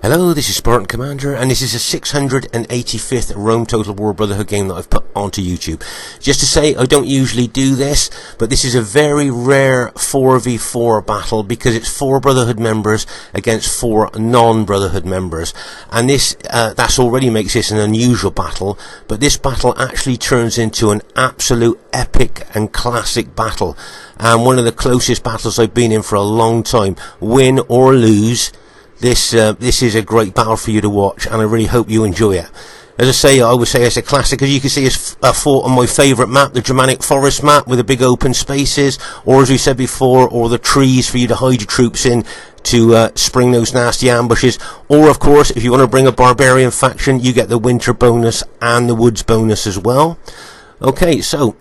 Hello, this is Spartan Commander, and this is a 685th Rome Total War Brotherhood game that I've put onto YouTube. Just to say, I don't usually do this, but this is a very rare 4v4 battle because it's 4 Brotherhood members against 4 non-Brotherhood members. And this, that's already makes this an unusual battle, but this battle actually turns into an absolute epic and classic battle. And one of the closest battles I've been in for a long time. Win or lose, this is a great battle for you to watch, and I really hope you enjoy it. As I say, I would say it's a classic. As you can see, it's fought on my favourite map, the Germanic Forest map, with the big open spaces, or as we said before, or the trees for you to hide your troops in to spring those nasty ambushes. Or, of course, if you want to bring a barbarian faction, you get the winter bonus and the woods bonus as well. Okay, so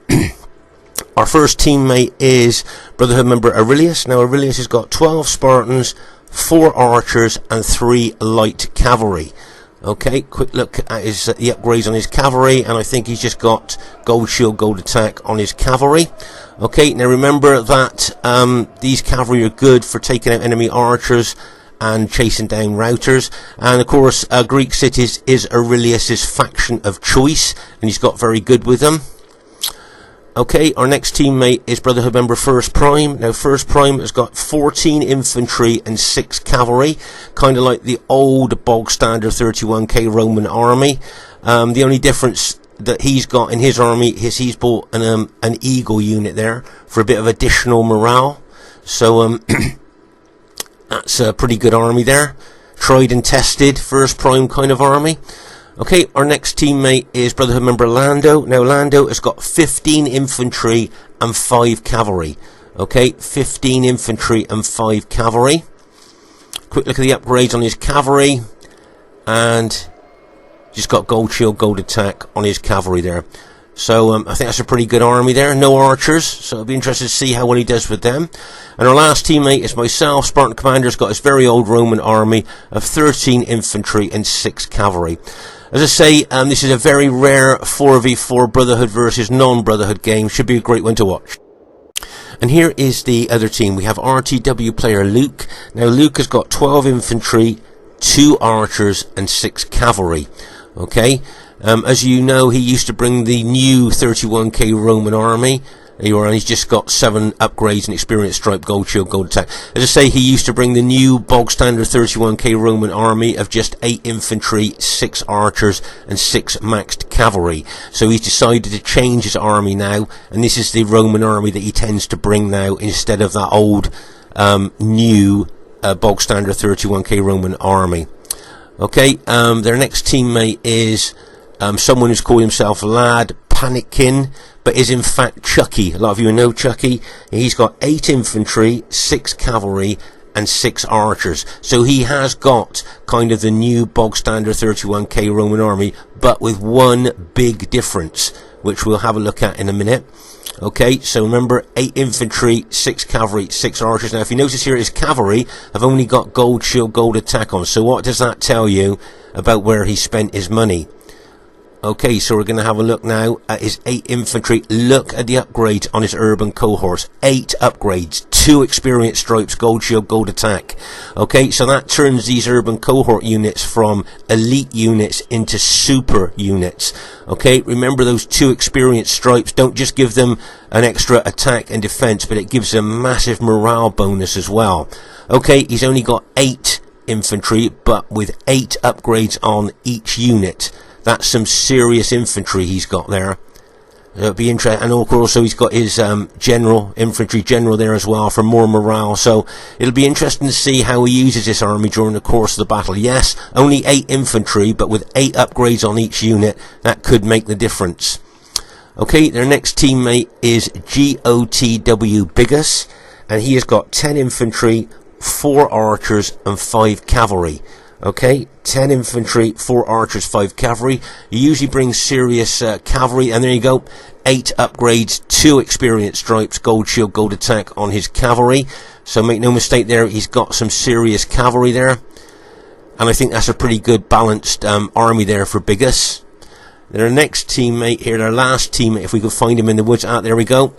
our first teammate is Brotherhood member Aurelius. Now, Aurelius has got 12 Spartans, 4 archers and 3 light cavalry. Okay, quick look at his the upgrades on his cavalry, and I think he's just got gold shield, gold attack on his cavalry. Okay, now remember that these cavalry are good for taking out enemy archers and chasing down routers, and of course Greek cities is Aurelius's faction of choice, and he's got very good with them. Okay, our next teammate is Brotherhood member First Prime. Now, First Prime has got 14 infantry and 6 cavalry, kind of like the old bog standard 31k Roman army. The only difference that he's got in his army is he's bought an eagle unit there for a bit of additional morale. So that's a pretty good army there. Tried and tested First Prime kind of army. Okay, our next teammate is Brotherhood member Lando. Now, Lando has got 15 infantry and 5 cavalry. Okay, 15 infantry and 5 cavalry. Quick look at the upgrades on his cavalry. And just got gold shield, gold attack on his cavalry there. So, I think that's a pretty good army there. No archers, so I'll be interested to see how well he does with them. And our last teammate is myself. Spartan Commander's got his very old Roman army of 13 infantry and 6 cavalry. As I say, this is a very rare 4v4 Brotherhood versus non-Brotherhood game. Should be a great one to watch. And here is the other team. We have RTW player Luke. Now, Luke has got 12 infantry, 2 archers, and 6 cavalry. Okay? As you know, he used to bring the new 31k Roman army. And he's just got 7 upgrades and experience stripe, gold shield, gold attack. As I say, he used to bring the new bog standard 31k Roman army of just 8 infantry, 6 archers, and 6 maxed cavalry. So he's decided to change his army now, and this is the Roman army that he tends to bring now instead of that old new bog standard 31k Roman army. Okay, their next teammate is someone who's called himself Lad Panickin, but is in fact Chucky. A lot of you know Chucky. He's got 8 infantry, 6 cavalry, and 6 archers. So he has got kind of the new bog standard 31k Roman army, but with one big difference, which we'll have a look at in a minute. Okay, so remember, 8 infantry, 6 cavalry, 6 archers. Now, if you notice here, his cavalry have only got gold shield, gold attack on. So what does that tell you about where he spent his money? Okay, so we're going to have a look now at his 8 infantry. Look at the upgrades on his urban cohorts. 8 upgrades, 2 experience stripes, gold shield, gold attack. Okay, so that turns these urban cohort units from elite units into super units. Okay, remember those 2 experience stripes. Don't just give them an extra attack and defense, but it gives them massive morale bonus as well. Okay, he's only got 8 infantry, but with 8 upgrades on each unit. That's some serious infantry he's got there. It'll be interesting. And also he's got his infantry general there as well for more morale. So it'll be interesting to see how he uses this army during the course of the battle. Yes, only 8 infantry, but with 8 upgrades on each unit, that could make the difference. Okay, their next teammate is GOTW Bigus, and he has got 10 infantry, 4 archers, and 5 cavalry. Okay, 10 infantry, 4 archers, 5 cavalry. He usually brings serious cavalry, and there you go. 8 upgrades, 2 experience stripes, gold shield, gold attack on his cavalry. So make no mistake there, he's got some serious cavalry there. And I think that's a pretty good balanced army there for Bigus. Their next teammate here, their last teammate, if we could find him in the woods. There we go.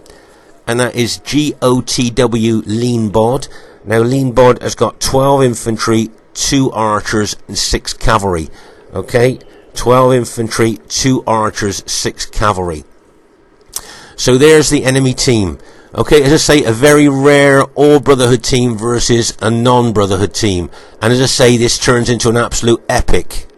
And that is GOTW Lean Bod. Now, Lean Bod has got 12 infantry, 2 archers, and 6 cavalry. Okay, 12 infantry, 2 archers, 6 cavalry. So there's the enemy team. Okay, as I say, a very rare all-Brotherhood team versus a non-Brotherhood team. And as I say, this turns into an absolute epic.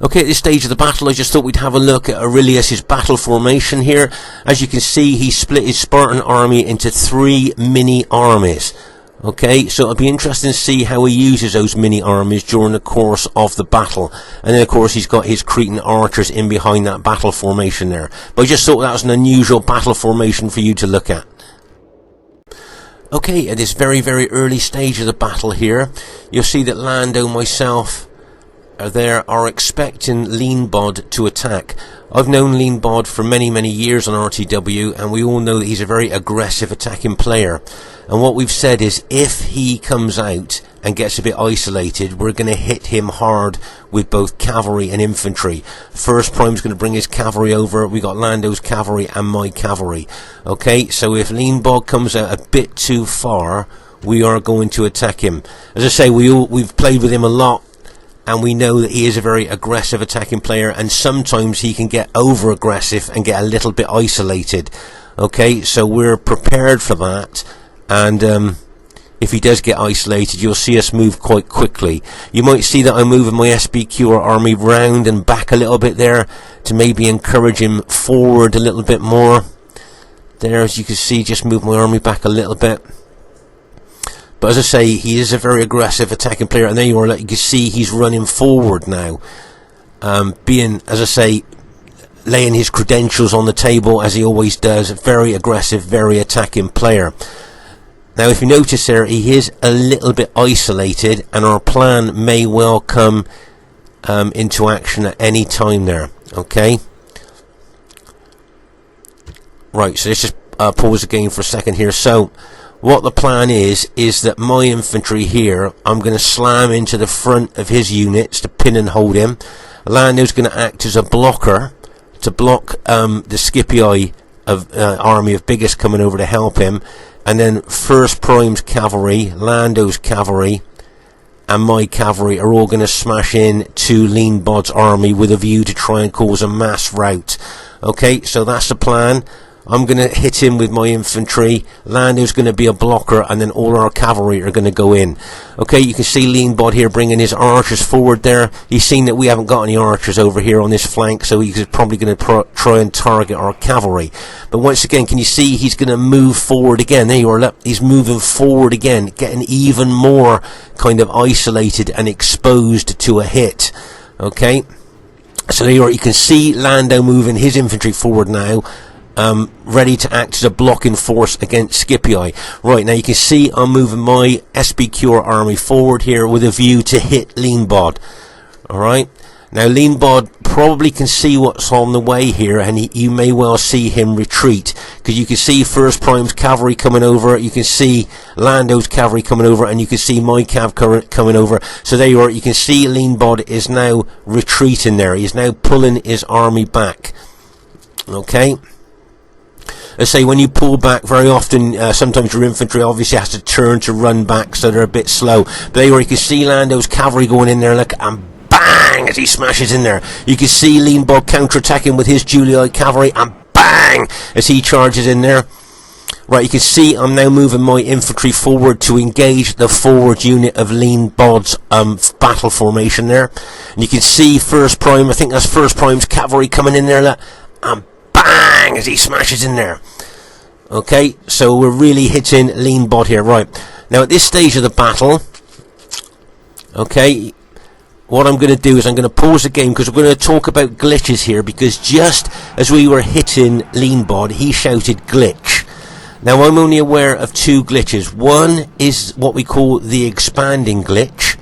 Okay, at this stage of the battle, I just thought we'd have a look at Aurelius' battle formation here. As you can see, he split his Spartan army into 3 mini armies. Okay, so it'll be interesting to see how he uses those mini armies during the course of the battle. And then of course he's got his Cretan archers in behind that battle formation there. But I just thought that was an unusual battle formation for you to look at. Okay, at this very, very early stage of the battle here, you'll see that Lando, myself, are expecting Leanbod to attack. I've known Leanbod for many, many years on RTW, and we all know that he's a very aggressive attacking player. And what we've said is, if he comes out and gets a bit isolated, we're going to hit him hard with both cavalry and infantry. First Prime's going to bring his cavalry over. We got Lando's cavalry and my cavalry. Okay, so if Leanbod comes out a bit too far, we are going to attack him. As I say, we've played with him a lot, and we know that he is a very aggressive attacking player, and sometimes he can get over aggressive and get a little bit isolated. Okay, so we're prepared for that, and if he does get isolated, you'll see us move quite quickly. You might see that I'm moving my SBQ army round and back a little bit there to maybe encourage him forward a little bit more. There, as you can see, just move my army back a little bit. But as I say, he is a very aggressive attacking player, and there you are, like you can see he's running forward now. Being, as I say, laying his credentials on the table as he always does. A very aggressive, very attacking player. Now if you notice there, he is a little bit isolated, and our plan may well come into action at any time there. Okay? Right, so let's just pause the game for a second here. So what the plan is that my infantry here, I'm going to slam into the front of his units to pin and hold him. Lando's going to act as a blocker to block the Scipii of army of Biggest coming over to help him. And then First Prime's cavalry, Lando's cavalry, and my cavalry are all going to smash in to Leanbod's army with a view to try and cause a mass rout. Okay, so that's the plan. I'm going to hit him with my infantry. Lando's going to be a blocker, and then all our cavalry are going to go in. Okay, you can see Leanbod here bringing his archers forward there. He's seen that we haven't got any archers over here on this flank, so he's probably going to try and target our cavalry. But once again, can you see he's going to move forward again? There you are, look, he's moving forward again, getting even more kind of isolated and exposed to a hit. Okay, so there you are, you can see Lando moving his infantry forward now. Ready to act as a blocking force against Scipii. Right, now you can see I'm moving my SBQ army forward here with a view to hit Leanbod. Alright, now Leanbod probably can see what's on the way here, and you may well see him retreat, because you can see First Prime's cavalry coming over, you can see Lando's cavalry coming over, and you can see my cav coming over. So there you are, you can see Leanbod is now retreating there. He's now pulling his army back. Okay, I say, when you pull back, very often, sometimes your infantry obviously has to turn to run back, so they're a bit slow. But there you are, you can see Lando's cavalry going in there, look, and bang, as he smashes in there. You can see Leanbod counter-attacking with his Julii cavalry, and bang, as he charges in there. Right, you can see I'm now moving my infantry forward to engage the forward unit of Leanbod's battle formation there. And you can see First Prime, I think that's First Prime's cavalry coming in there, look, and bang, as he smashes in there. Okay, so we're really hitting Leanbod here. Right, now at this stage of the battle, okay, what I'm going to do is I'm going to pause the game, because we're going to talk about glitches here, because just as we were hitting Leanbod, he shouted glitch. Now I'm only aware of 2 glitches. One is what we call the expanding glitch,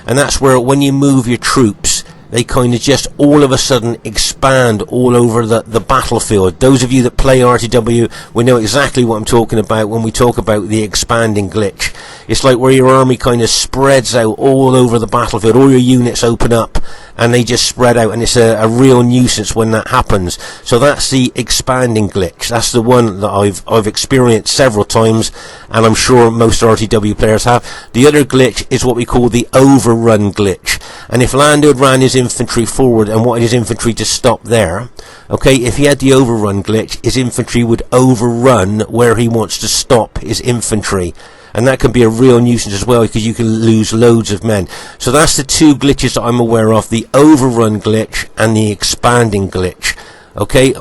and that's where when you move your troops, they kind of just all of a sudden expand all over the battlefield. Those of you that play RTW will know exactly what I'm talking about when we talk about the expanding glitch. It's like where your army kind of spreads out all over the battlefield. All your units open up and they just spread out, and it's a real nuisance when that happens. So that's the expanding glitch. That's the one that I've experienced several times, and I'm sure most RTW players have. The other glitch is what we call the overrun glitch. And if Lando had ran his infantry forward and wanted his infantry to stop there, okay, if he had the overrun glitch, his infantry would overrun where he wants to stop his infantry. And that can be a real nuisance as well, because you can lose loads of men. So that's the two glitches that I'm aware of, the overrun glitch and the expanding glitch. Okay,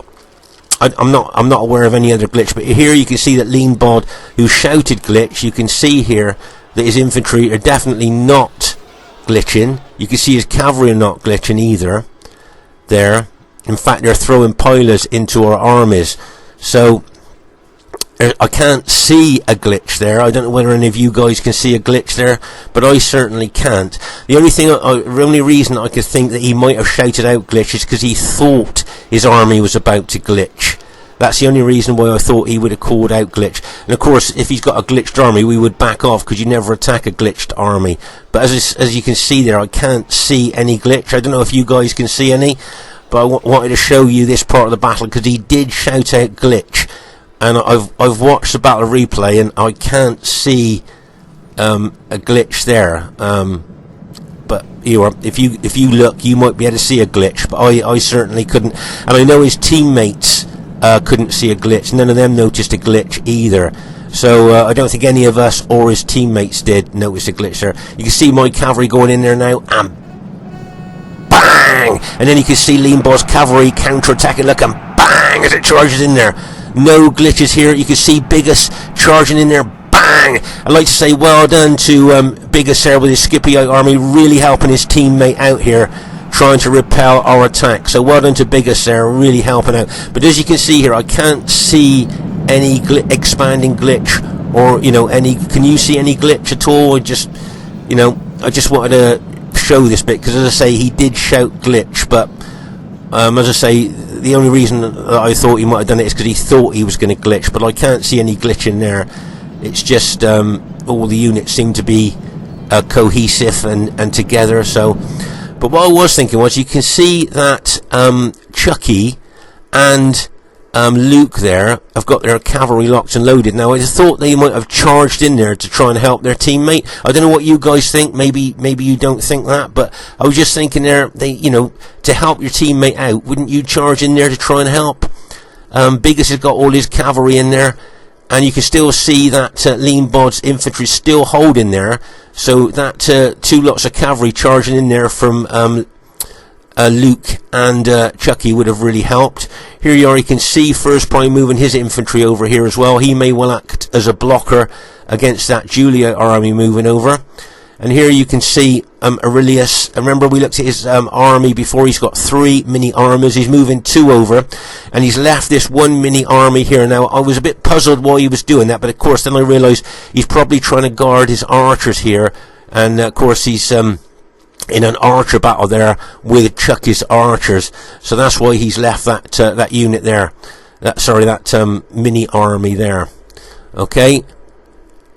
I'm not aware of any other glitch, but here you can see that Lean Bod, who shouted glitch, you can see here that his infantry are definitely not glitching. You can see his cavalry are not glitching either. There, in fact, they're throwing pilers into our armies. So I can't see a glitch there. I don't know whether any of you guys can see a glitch there, but I certainly can't. The only reason I could think that he might have shouted out glitch is because he thought his army was about to glitch. That's the only reason why I thought he would have called out glitch. And of course, if he's got a glitched army, we would back off, because you never attack a glitched army. But as you can see there, I can't see any glitch. I don't know if you guys can see any, but I wanted to show you this part of the battle, because he did shout out glitch. And I've watched the battle replay, and I can't see a glitch there. But if you look, you might be able to see a glitch. But I certainly couldn't. And I know his teammates couldn't see a glitch. None of them noticed a glitch either. So I don't think any of us or his teammates did notice a glitch there. You can see my cavalry going in there now, and bang! And then you can see Lean Bod's cavalry counter-attacking. Look, and bang! As it charges in there. No glitches here. You can see Biggest charging in there. Bang! I'd like to say well done to Biggest there with his Scipio army, really helping his teammate out here, trying to repel our attack. So well done to Biggest there, really helping out. But as you can see here, I can't see any expanding glitch, or any. Can you see any glitch at all? I just wanted to show this bit, because as I say, he did shout glitch, but as I say, the only reason that I thought he might have done it is because he thought he was going to glitch, but I can't see any glitch in there. It's just all the units seem to be cohesive and together. So, but what I was thinking was, you can see that Chucky and Luke there have got their cavalry locked and loaded. Now I just thought they might have charged in there to try and help their teammate. I don't know what you guys think. Maybe you don't think that, but I was just thinking there, to help your teammate out, wouldn't you charge in there to try and help? Biggest has got all his cavalry in there, and you can still see that Lean Bod's infantry still holding there. So that two lots of cavalry charging in there from Luke and Chucky would have really helped. Here you are, you can see First Prime moving his infantry over here as well. He may well act as a blocker against that Julia army moving over. And here you can see Aurelius. Remember, we looked at his army before. He's got 3 mini armies. He's moving 2 over, and he's left this 1 mini army here. Now, I was a bit puzzled why he was doing that, but of course then I realised he's probably trying to guard his archers here. And of course he's in an archer battle there with Chucky's archers, so that's why he's left that unit there. That mini army there. Okay.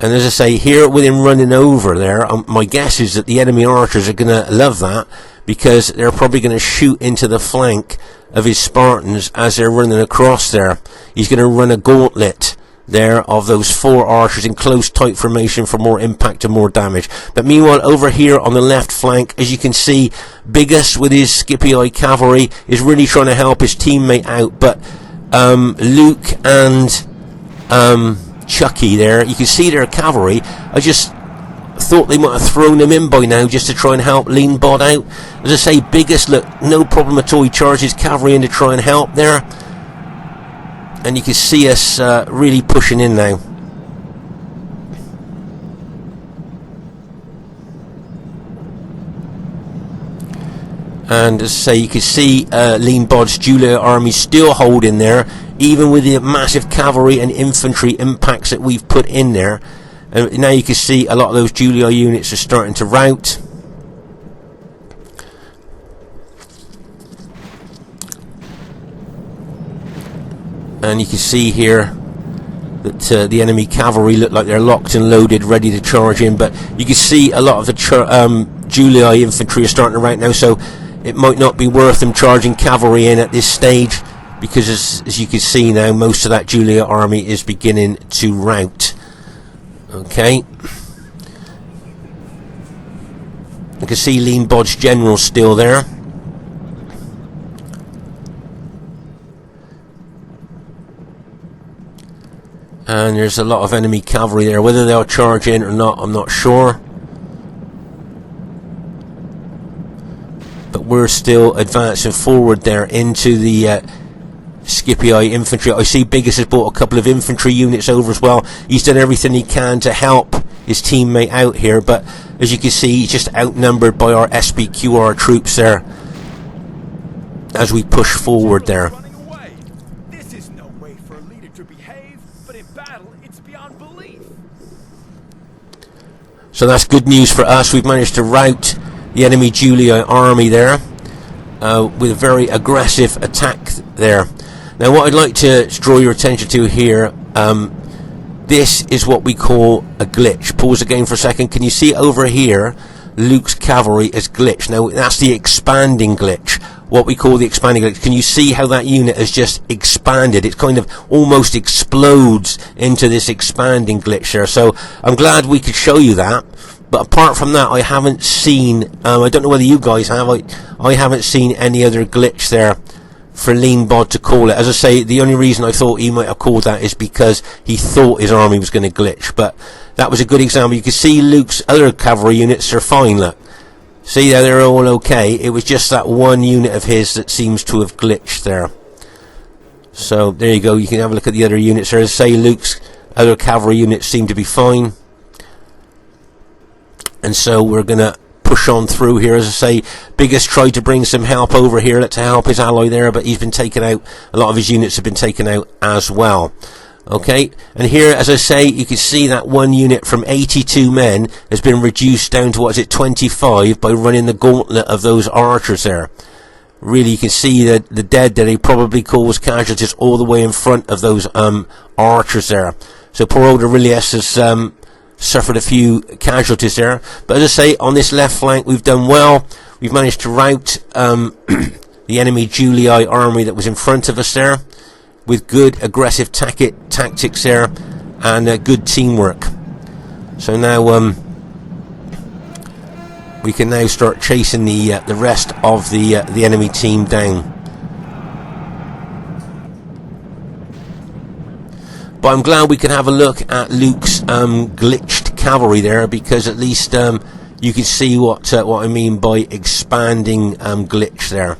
And as I say, here with him running over there, my guess is that the enemy archers are going to love that, because they're probably going to shoot into the flank of his Spartans as they're running across there. He's going to run a gauntlet there of those 4 archers in close tight formation for more impact and more damage. But meanwhile, over here on the left flank, as you can see, Biggest with his Scipio cavalry is really trying to help his teammate out. But Luke and Chucky there, you can see their cavalry. I just thought they might have thrown them in by now just to try and help Lean Bod out. As I say, Biggest, look, no problem at all. He charges cavalry in to try and help there. And you can see us really pushing in now. And as I say, you can see Lean Bod's Julia army still holding there, even with the massive cavalry and infantry impacts that we've put in there. And now you can see a lot of those Julia units are starting to rout. And you can see here that the enemy cavalry look like they're locked and loaded, ready to charge in. But you can see a lot of the Julii infantry are starting to rout now, so it might not be worth them charging cavalry in at this stage, because as you can see now, most of that Julii army is beginning to rout. Okay. You can see Lean Bod's general still there. And there's a lot of enemy cavalry there. Whether they'll charge in or not, I'm not sure. But we're still advancing forward there into the Scipii infantry. I see Biggest has brought a couple of infantry units over as well. He's done everything he can to help his teammate out here, but as you can see, he's just outnumbered by our SBQR troops there as we push forward there. This is no way for a leader to behave, but in battle it's beyond belief. So that's good news for us. We've managed to rout the enemy Julii army there with a very aggressive attack there. Now what I'd like to draw your attention to here, this is what we call a glitch. Pause the game for a second. Can you see over here Luke's cavalry is glitched? Now that's the expanding glitch, what we call the expanding glitch. Can you see how that unit has just expanded? It kind of almost explodes into this expanding glitch there. So I'm glad we could show you that. But apart from that, I haven't seen, I don't know whether you guys have, I haven't seen any other glitch there for Lean Bod to call it. As I say, the only reason I thought he might have called that is because he thought his army was going to glitch. But that was a good example. You can see Luke's other cavalry units are fine, look. See, they're all okay. It was just that one unit of his that seems to have glitched there. So, there you go. You can have a look at the other units there. As I say, Luke's other cavalry units seem to be fine. And so we're going to push on through here. As I say, Biggest tried to bring some help over here to help his ally there, but he's been taken out. A lot of his units have been taken out as well. Okay, and here, as I say, you can see that one unit from 82 men has been reduced down to, what is it, 25 by running the gauntlet of those archers there. Really, you can see that the dead there, they probably caused casualties all the way in front of those archers there. So poor old Aurelius has suffered a few casualties there. But as I say, on this left flank, we've done well. We've managed to rout the enemy Julii army that was in front of us there, with good aggressive tactics there and good teamwork. So now we can now start chasing the rest of the enemy team down. But I'm glad we can have a look at Luke's glitched cavalry there, because at least you can see what I mean by expanding glitch there.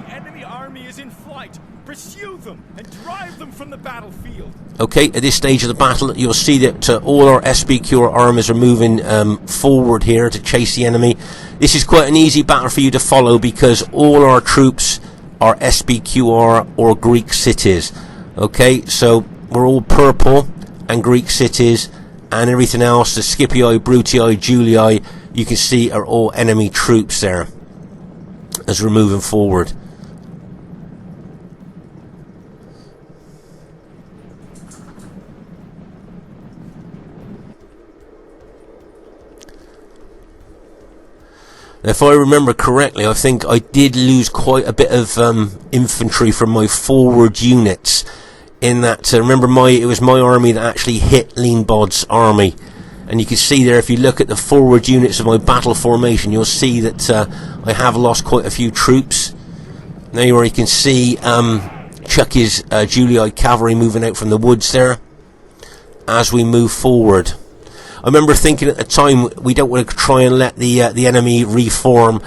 The enemy army is in flight. Pursue them and drive them from the battlefield. Okay, at this stage of the battle, you'll see that all our SBQR armies are moving forward here to chase the enemy. This is quite an easy battle for you to follow, because all our troops are SBQR or Greek cities. Okay, so we're all purple and Greek cities, and everything else, the Scipii, Brutii, Julii, you can see are all enemy troops there as we're moving forward. If I remember correctly, I think I did lose quite a bit of infantry from my forward units. In that, remember, it was my army that actually hit Lean Bod's army. And you can see there, if you look at the forward units of my battle formation, you'll see that I have lost quite a few troops. Now you can see Chucky's Julii cavalry moving out from the woods there as we move forward. I remember thinking at the time, we don't want to try and let the enemy reform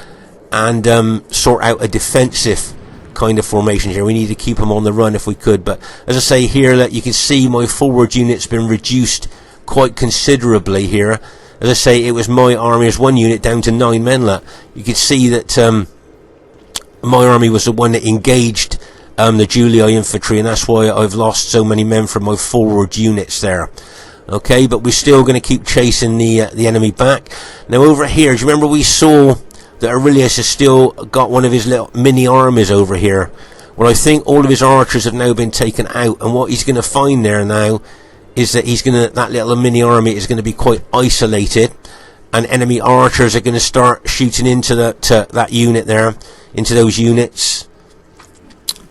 and sort out a defensive kind of formation here. We need to keep them on the run if we could. But as I say here, that you can see my forward unit's been reduced quite considerably here. As I say, it was my army as one unit down to 9 men. You can see that my army was the one that engaged the Julii infantry, and that's why I've lost so many men from my forward units there. Okay, but we're still going to keep chasing the enemy back. Now over here, do you remember we saw that Aurelius has still got one of his little mini armies over here. Well, I think all of his archers have now been taken out, and what he's going to find there now is that that little mini army is going to be quite isolated, and enemy archers are going to start shooting into that unit there, into those units.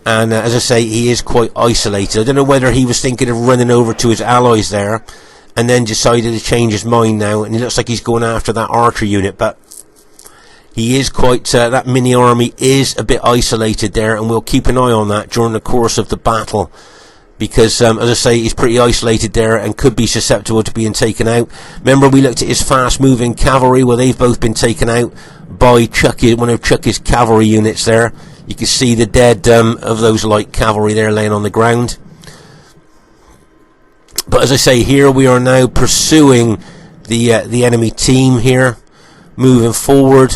And as I say, he is quite isolated. I don't know whether he was thinking of running over to his allies there, and then decided to change his mind now, and it looks like he's going after that archer unit, but he is quite, that mini army is a bit isolated there, and we'll keep an eye on that during the course of the battle, because as I say, he's pretty isolated there and could be susceptible to being taken out. Remember, we looked at his fast moving cavalry. Well, they've both been taken out by one of Chucky's cavalry units there. You can see the dead of those light cavalry there laying on the ground. But as I say, here we are now pursuing the enemy team here, moving forward.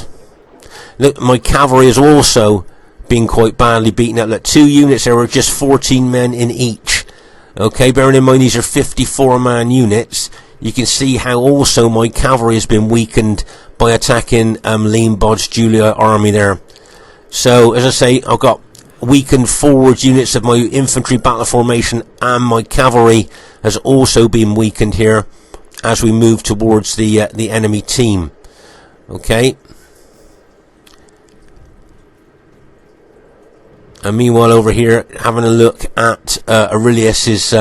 Look, my cavalry has also been quite badly beaten up. Look, 2 units, there were just 14 men in each. Okay, bearing in mind these are 54-man units, you can see how also my cavalry has been weakened by attacking Lean Bod's Julia army there. So, as I say, I've got weakened forward units of my infantry battle formation, and my cavalry has also been weakened here as we move towards the enemy team. Okay. And meanwhile, over here, having a look at Aurelius's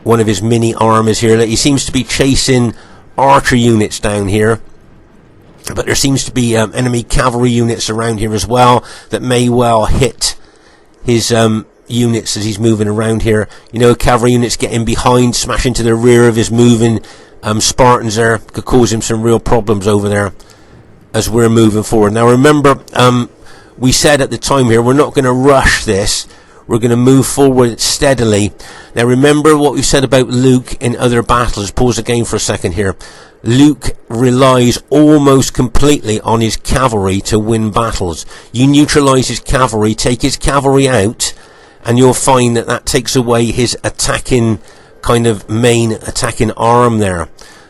one of his mini armies here. He seems to be chasing archer units down here, but there seems to be enemy cavalry units around here as well that may well hit his units as he's moving around here. You know, cavalry units get in behind, smash into the rear of his moving Spartans there, could cause him some real problems over there as we're moving forward. Now remember, we said at the time here, we're not going to rush this. We're going to move forward steadily. Now remember what we said about Luke in other battles. Pause the game for a second here. Luke relies almost completely on his cavalry to win battles. You neutralize his cavalry, take his cavalry out, and you'll find that takes away his attacking, kind of main attacking arm there.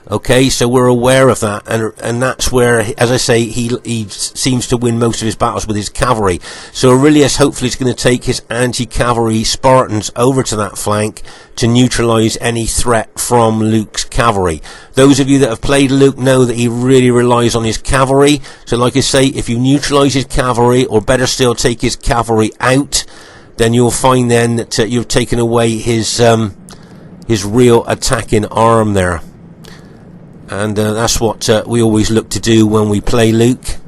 Okay, so we're aware of that, and that's where, as I say, he seems to win most of his battles with his cavalry. So Aurelius hopefully is going to take his anti-cavalry Spartans over to that flank to neutralize any threat from Luke's cavalry. Those of you that have played Luke know that he really relies on his cavalry. So like I say, if you neutralize his cavalry, or better still, take his cavalry out, then you'll find then that you've taken away his real attacking arm there. And that's what we always look to do when we play Luke,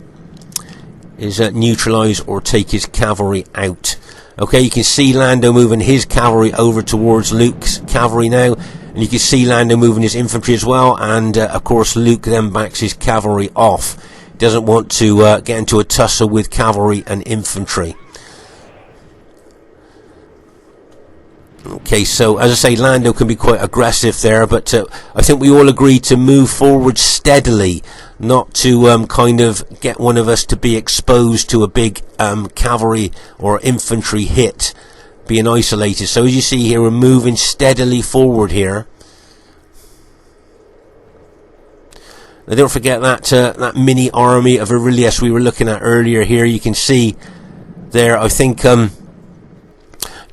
is neutralise or take his cavalry out. Okay, you can see Lando moving his cavalry over towards Luke's cavalry now, and you can see Lando moving his infantry as well, and of course Luke then backs his cavalry off. He doesn't want to get into a tussle with cavalry and infantry. Okay, so as I say, Lando can be quite aggressive there, but I think we all agree to move forward steadily, not to kind of get one of us to be exposed to a big cavalry or infantry hit, being isolated. So as you see here, we're moving steadily forward here. Now don't forget that mini army of Aurelius we were looking at earlier here. You can see there, I think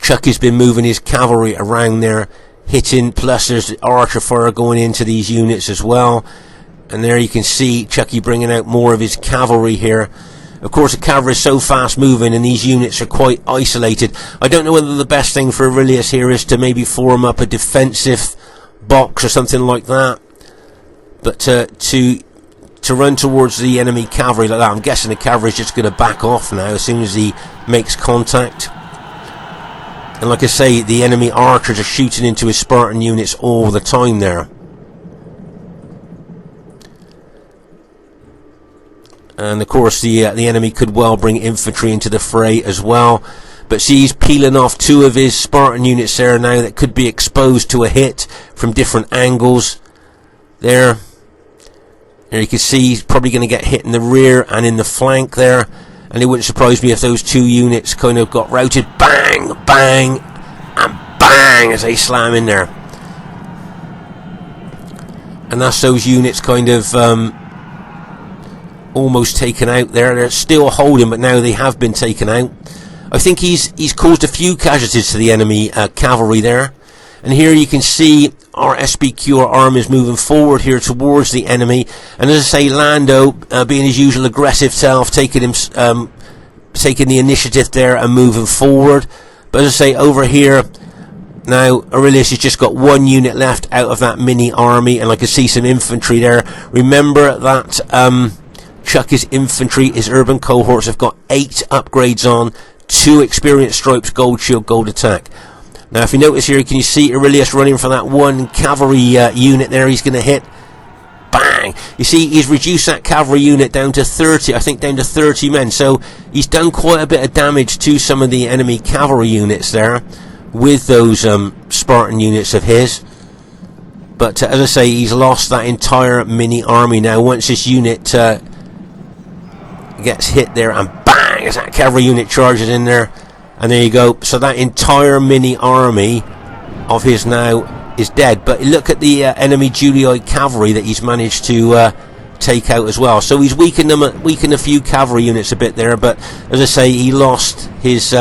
Chucky's been moving his cavalry around there, hitting, plus there's archer fire going into these units as well. And there you can see Chucky bringing out more of his cavalry here. Of course, the cavalry is so fast moving and these units are quite isolated. I don't know whether the best thing for Aurelius here is to maybe form up a defensive box or something like that. But to run towards the enemy cavalry like that, I'm guessing the cavalry is just going to back off now as soon as he makes contact. And like I say, the enemy archers are shooting into his Spartan units all the time there. And of course the enemy could well bring infantry into the fray as well. But see, he's peeling off 2 of his Spartan units there now that could be exposed to a hit from different angles. There you can see he's probably going to get hit in the rear and in the flank there. And it wouldn't surprise me if those 2 units kind of got routed. Bang, bang, and bang as they slam in there. And that's those units kind of almost taken out there. They're still holding, but now they have been taken out. I think he's caused a few casualties to the enemy cavalry there. And here you can see our SBQ, our arm, is moving forward here towards the enemy. And as I say, Lando, being his usual aggressive self, taking the initiative there and moving forward. But as I say, over here now, Aurelius has just got one unit left out of that mini army, and I can see some infantry there. Remember that Chucky's infantry, his urban cohorts, have got 8 upgrades on, 2 experience stripes, gold shield, gold attack. Now, if you notice here, can you see Aurelius running for that one cavalry unit there? He's going to hit. Bang! You see, he's reduced that cavalry unit down to 30, I think down to 30 men. So he's done quite a bit of damage to some of the enemy cavalry units there with those Spartan units of his. But as I say, he's lost that entire mini army now. Once this unit gets hit there, and bang! As that cavalry unit charges in there. And there you go. So that entire mini army of his now is dead. But look at the enemy Julii cavalry that he's managed to take out as well. So he's weakened a few cavalry units a bit there. But as I say, he lost his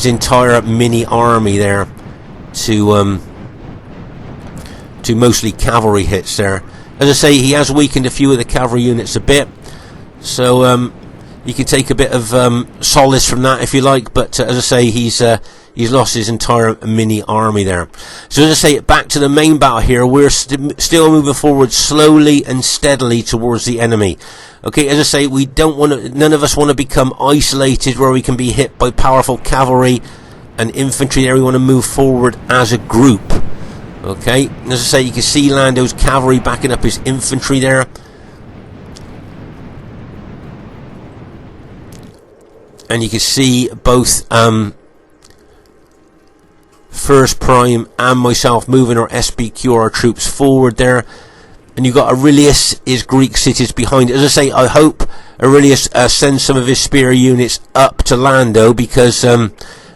entire mini army there to mostly cavalry hits there. As I say, he has weakened a few of the cavalry units a bit. So you can take a bit of solace from that if you like, but as I say, he's lost his entire mini army there. So as I say, back to the main battle here. We're still moving forward slowly and steadily towards the enemy. Okay, as I say, we don't want to. None of us want to become isolated where we can be hit by powerful cavalry and infantry. There, we want to move forward as a group. Okay, as I say, you can see Lando's cavalry backing up his infantry there. And you can see both First Prime and myself moving our SBQ, our troops, forward there. And you've got Aurelius, his Greek cities behind it. As I say, I hope Aurelius sends some of his spear units up to Lando, because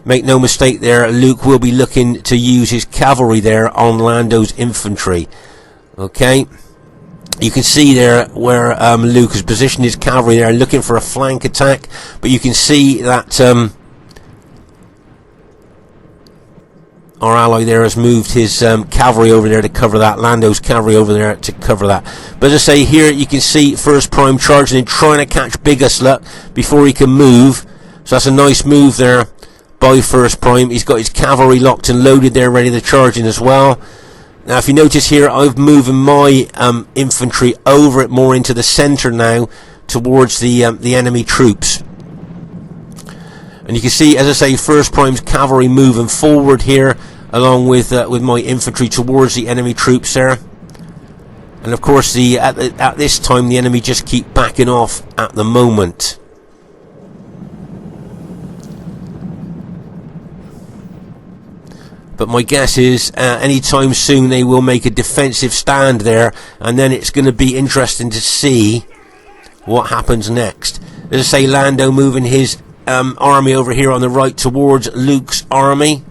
make no mistake there, Luke will be looking to use his cavalry there on Lando's infantry. Okay. You can see there where Luke has positioned his cavalry there, looking for a flank attack. But you can see that our ally there has moved his cavalry over there to cover that. Lando's cavalry over there to cover that. But as I say, here you can see First Prime charging and trying to catch Bigaslut before he can move. So that's a nice move there by First Prime. He's got his cavalry locked and loaded there, ready to charge in as well. Now, if you notice here, I've moving my infantry over it more into the centre now, towards the enemy troops. And you can see, as I say, First Prime's cavalry moving forward here, along with my infantry towards the enemy troops there. And of course, at this time, the enemy just keep backing off at the moment. But my guess is anytime soon they will make a defensive stand there, and then it's going to be interesting to see what happens next. As I say, Lando moving his army over here on the right towards Luke's army,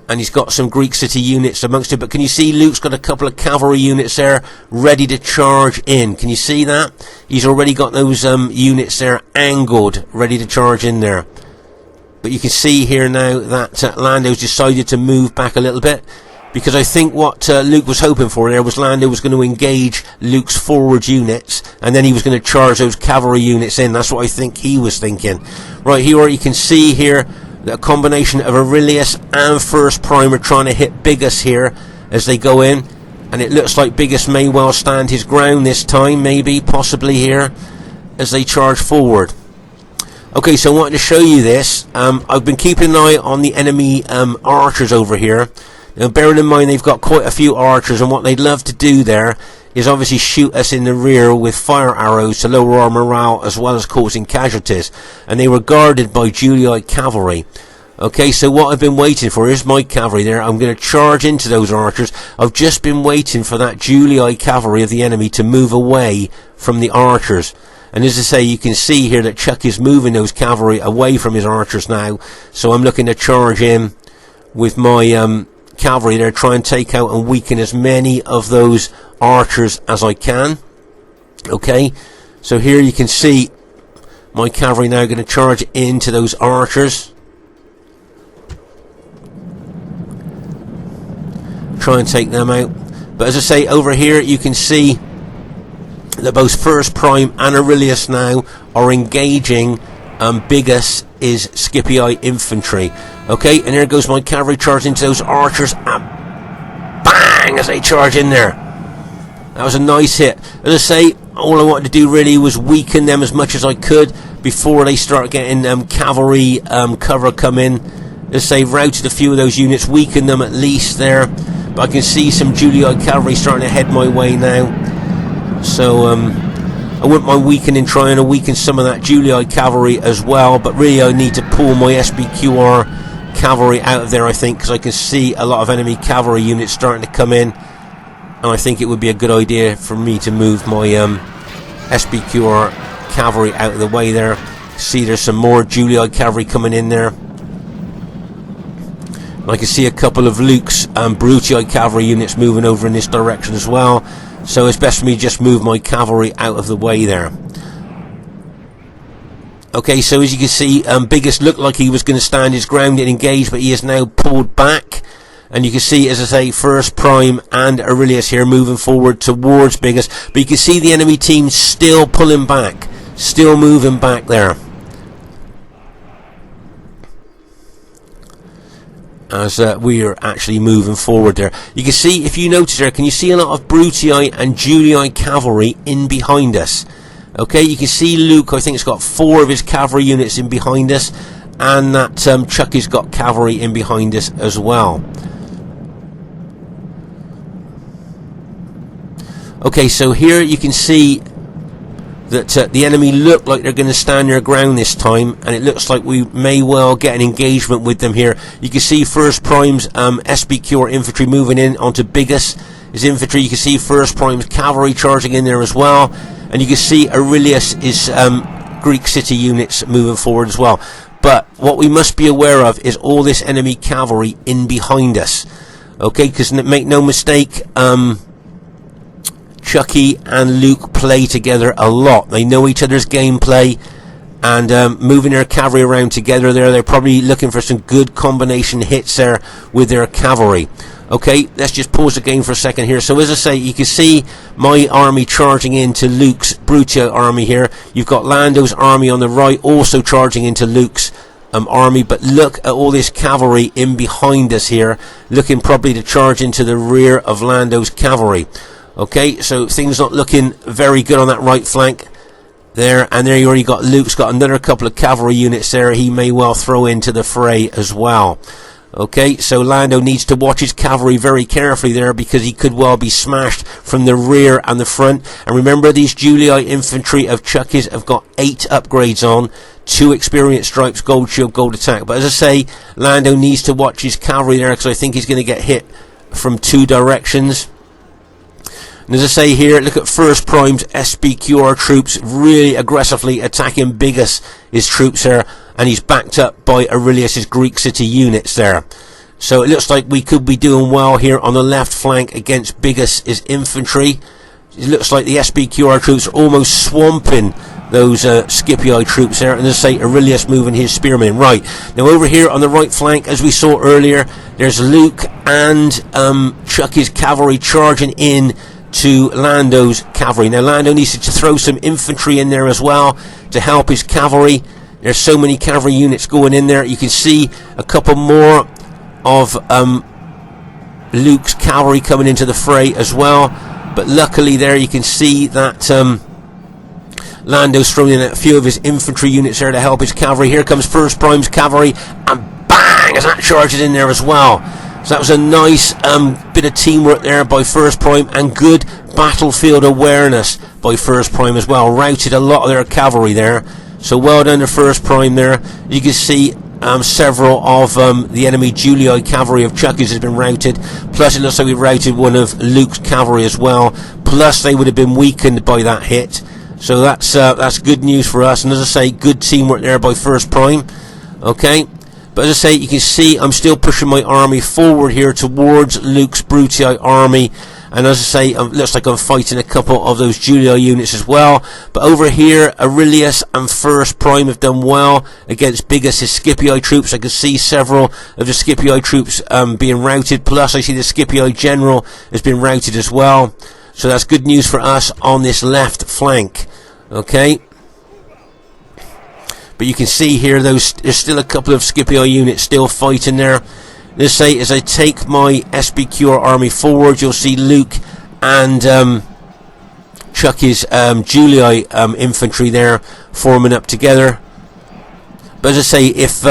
and he's got some Greek city units amongst it. But can you see Luke's got a couple of cavalry units there ready to charge in? Can you see that? He's already got those units there angled, ready to charge in there. But you can see here now that Lando's decided to move back a little bit, because I think what Luke was hoping for there was Lando was going to engage Luke's forward units, and then he was going to charge those cavalry units in. That's what I think he was thinking. Right here, you can see here that a combination of Aurelius and First Prime are trying to hit Bigas here as they go in, and it looks like Bigas may well stand his ground this time, maybe, possibly here, as they charge forward. Okay, so I wanted to show you this. I've been keeping an eye on the enemy archers over here. Now, bearing in mind they've got quite a few archers, and what they'd love to do there is obviously shoot us in the rear with fire arrows to lower our morale, as well as causing casualties. And they were guarded by Julii cavalry. Okay, so what I've been waiting for is my cavalry there. I'm going to charge into those archers. I've just been waiting for that Julii cavalry of the enemy to move away from the archers. And as I say, you can see here that Chuck is moving those cavalry away from his archers now. So I'm looking to charge in with my cavalry there, try and take out and weaken as many of those archers as I can. Okay, so here you can see my cavalry now going to charge into those archers. Try and take them out. But as I say, over here you can see that both First Prime and Aurelius now are engaging Bigus is Scipii infantry. Okay, and there goes my cavalry charging into those archers, and bang, as they charge in there. That was a nice hit. As I say, all I wanted to do really was weaken them as much as I could before they start getting cavalry cover come in. As I say, routed a few of those units, weakened them at least there. But I can see some Julii cavalry starting to head my way now. So I wouldn't mind weakening, trying to weaken some of that Julii cavalry as well. But really I need to pull my SBQR cavalry out of there, I think, because I can see a lot of enemy cavalry units starting to come in. And I think it would be a good idea for me to move my SBQR cavalry out of the way there. See, there's some more Julii cavalry coming in there. I can see a couple of Luke's Brutii cavalry units moving over in this direction as well. So it's best for me to just move my cavalry out of the way there. Okay, so as you can see, Bigus looked like he was going to stand his ground and engage, but he is now pulled back. And you can see, as I say, First Prime and Aurelius here moving forward towards Bigus. But you can see the enemy team still pulling back, still moving back there. As we are actually moving forward there. You can see, if you notice there, can you see a lot of Brutii and Julii cavalry in behind us? Okay, you can see Luke, I think it's got 4 of his cavalry units in behind us, and that Chucky's got cavalry in behind us as well. Okay, so here you can see that the enemy look like they're going to stand their ground this time, and it looks like we may well get an engagement with them here. You can see First Prime's SBQR infantry moving in onto Bigus, his infantry. You can see First Prime's cavalry charging in there as well, and you can see Aurelius is Greek city units moving forward as well. But what we must be aware of is all this enemy cavalry in behind us. Okay, because make no mistake, Chucky and Luke play together a lot. They know each other's gameplay, and moving their cavalry around together there, they're probably looking for some good combination hits there with their cavalry. Okay, let's just pause the game for a second here. So as I say, you can see my army charging into Luke's Brutii army here. You've got Lando's army on the right also charging into Luke's army, but look at all this cavalry in behind us here, looking probably to charge into the rear of Lando's cavalry. Okay, so things not looking very good on that right flank there, and there you already got Luke's got another couple of cavalry units there he may well throw into the fray as well. Okay, so Lando needs to watch his cavalry very carefully there, because he could well be smashed from the rear and the front. And remember, these Julii infantry of Chucky's have got 8 upgrades on, 2 experience stripes, gold shield, gold attack. But as I say, Lando needs to watch his cavalry there, because I think he's going to get hit from 2 directions. And as I say here, look at First Prime's SBQR troops really aggressively attacking Bigus, his troops there, and he's backed up by Aurelius's Greek city units there. So it looks like we could be doing well here on the left flank against Bigus, his infantry. It looks like the SBQR troops are almost swamping those Scipii troops there, and as I say, Aurelius moving his spearmen. Right, now over here on the right flank, as we saw earlier, there's Luke and Chucky's cavalry charging in to Lando's cavalry. Now Lando needs to throw some infantry in there as well to help his cavalry. There's so many cavalry units going in there. You can see a couple more of Luke's cavalry coming into the fray as well, but luckily there you can see that Lando's throwing in a few of his infantry units there to help his cavalry. Here comes First Prime's cavalry, and bang, as that charges in there as well. So that was a nice bit of teamwork there by First Prime, and good battlefield awareness by First Prime as well. Routed a lot of their cavalry there. So well done to First Prime there. You can see several of the enemy Julii cavalry of Chucky's has been routed. Plus it looks like we routed one of Luke's cavalry as well. Plus they would have been weakened by that hit. So that's good news for us. And as I say, good teamwork there by First Prime. Okay. But as I say, you can see I'm still pushing my army forward here towards Luke's Brutii army, And as I say, looks like I'm fighting a couple of those Julii units as well. But over here, Aurelius and First Prime have done well against Biggus' Scipii troops. I can see several of the Scipii troops being routed. Plus, I see the Scipii general has been routed as well. So that's good news for us on this left flank. Okay. But you can see here, there's still a couple of Scipii units still fighting there. Let's say, as I take my SBQR army forward, you'll see Luke and Chucky's Julii infantry there forming up together. But as I say, if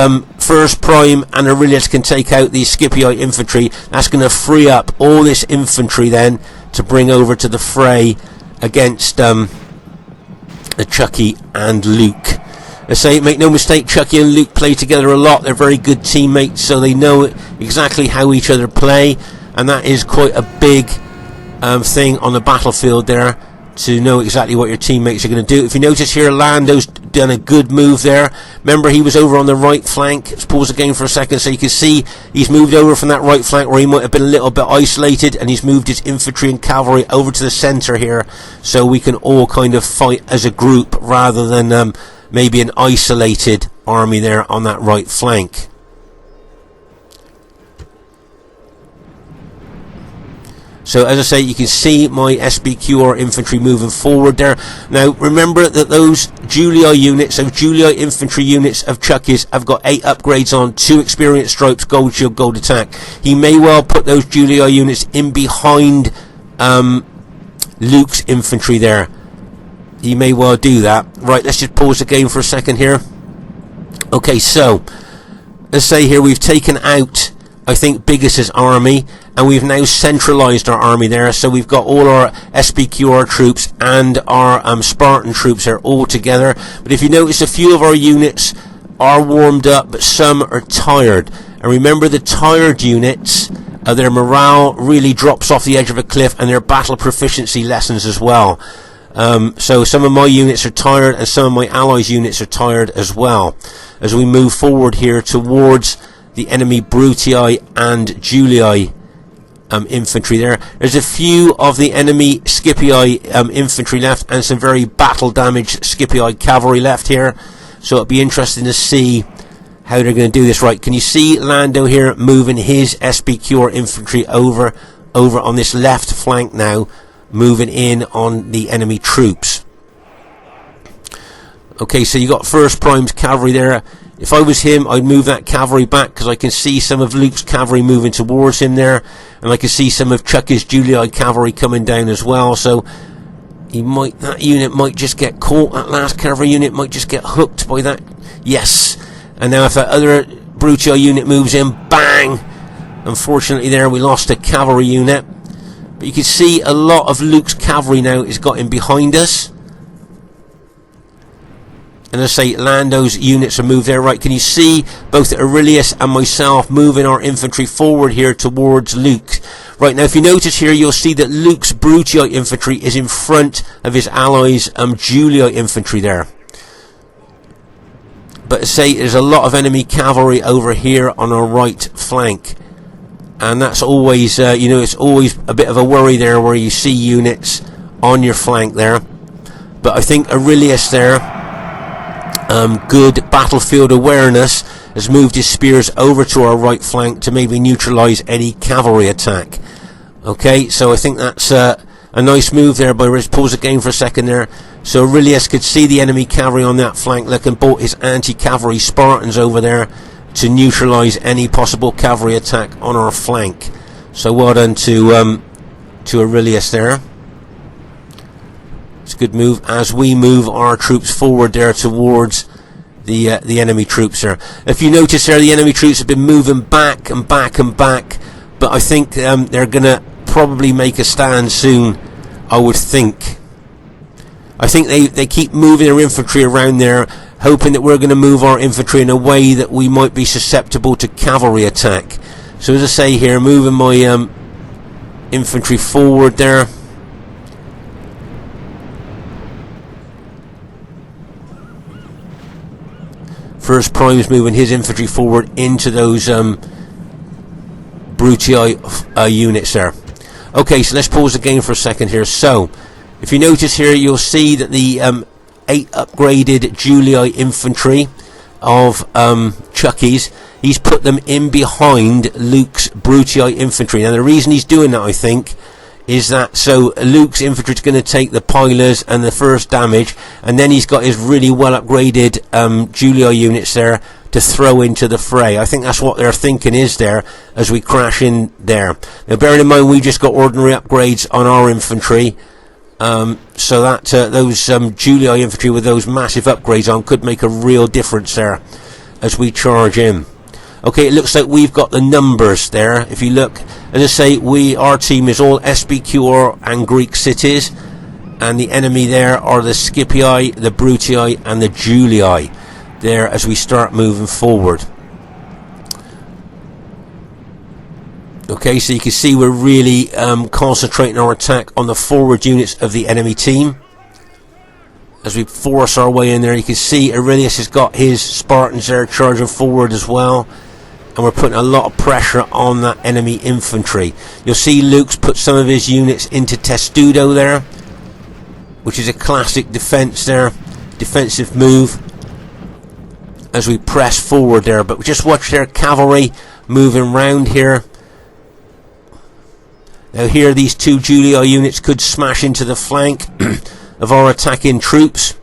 First Prime and Aurelius can take out these Scipii infantry, that's going to free up all this infantry then to bring over to the fray against the Chucky and Luke. I say, make no mistake, Chucky and Luke play together a lot. They're very good teammates, so they know exactly how each other play, and that is quite a big thing on the battlefield there, to know exactly what your teammates are going to do. If you notice here, Lando's done a good move there. Remember, he was over on the right flank. Let's pause the game for a second so you can see he's moved over from that right flank where he might have been a little bit isolated, and he's moved his infantry and cavalry over to the centre here, so we can all kind of fight as a group rather than maybe an isolated army there on that right flank. So as I say, you can see my SBQR infantry moving forward there. Now remember that those Julii units, those Julii infantry units of Chucky's, have got 8 upgrades on, 2 experience stripes, gold shield, gold attack. He may well put those Julii units in behind Luke's infantry there. He may well do that. Right, let's just pause the game for a second here. Okay, so let's say here we've taken out, I think, Biggus' army, and we've now centralised our army there. So we've got all our SBQR troops and our Spartan troops are all together. But if you notice, a few of our units are warmed up, but some are tired. And remember, the tired units, their morale really drops off the edge of a cliff, and their battle proficiency lessens as well. So some of my units are tired, and some of my allies' units are tired as well. As we move forward here towards the enemy Brutii and Julii infantry there's a few of the enemy Scipii infantry left, and some very battle damaged Scipii cavalry left here. So it'll be interesting to see how they're going to do this. Right, can you see Lando here moving his SBQR infantry over on this left flank now, moving in on the enemy troops? Okay, so you got First Prime's cavalry there. If I was him, I'd move that cavalry back, because I can see some of Luke's cavalry moving towards him there, and I can see some of Chucky's Julii cavalry coming down as well. So that unit might just get caught. That last cavalry unit might just get hooked by that. Yes. And now if that other Brutii unit moves in, bang! Unfortunately there we lost a cavalry unit. But you can see a lot of Luke's cavalry now has got in behind us. And as I say, Lando's units are moved there. Right, can you see both Aurelius and myself moving our infantry forward here towards Luke? Right, now if you notice here, you'll see that Luke's Brutii infantry is in front of his allies' Julii infantry there. But as I say, there's a lot of enemy cavalry over here on our right flank. And that's always, it's always a bit of a worry there where you see units on your flank there. But I think Aurelius there, good battlefield awareness, has moved his spears over to our right flank to maybe neutralise any cavalry attack. Okay, so I think that's a nice move there by Riz. Pause the game for a second there. So Aurelius could see the enemy cavalry on that flank, look, and brought his anti-cavalry Spartans over there to neutralise any possible cavalry attack on our flank. So well done to Aurelius there. It's a good move as we move our troops forward there towards the enemy troops there. If you notice there, the enemy troops have been moving back and back and back, but I think they're going to probably make a stand soon, I would think. I think they keep moving their infantry around there, hoping that we're going to move our infantry in a way that we might be susceptible to cavalry attack. So as I say here, moving my infantry forward there. First Prime's moving his infantry forward into those Brutii units there. Okay, so let's pause the game for a second here. So, if you notice here, you'll see that the 8 upgraded Julii infantry of Chucky's, he's put them in behind Luke's Brutii infantry. Now, the reason he's doing that, I think, is that so Luke's infantry is going to take the pilers and the first damage, and then he's got his really well upgraded Julii units there to throw into the fray. I think that's what they're thinking is there as we crash in there. Now, bearing in mind we just got ordinary upgrades on our infantry, so that those Julii infantry with those massive upgrades on could make a real difference there as we charge in. Okay, it looks like we've got the numbers there. If you look, as I say, our team is all SBQR and Greek cities, and the enemy there are the Scipii, the Brutii, and the Julii there as we start moving forward. Okay, so you can see we're really concentrating our attack on the forward units of the enemy team. As we force our way in there, you can see Aurelius has got his Spartans there charging forward as well. And we're putting a lot of pressure on that enemy infantry. You'll see Luke's put some of his units into Testudo there, which is a classic defense there, defensive move as we press forward there. But just watch their cavalry moving round here. Now here these 2 Julii units could smash into the flank of our attacking troops,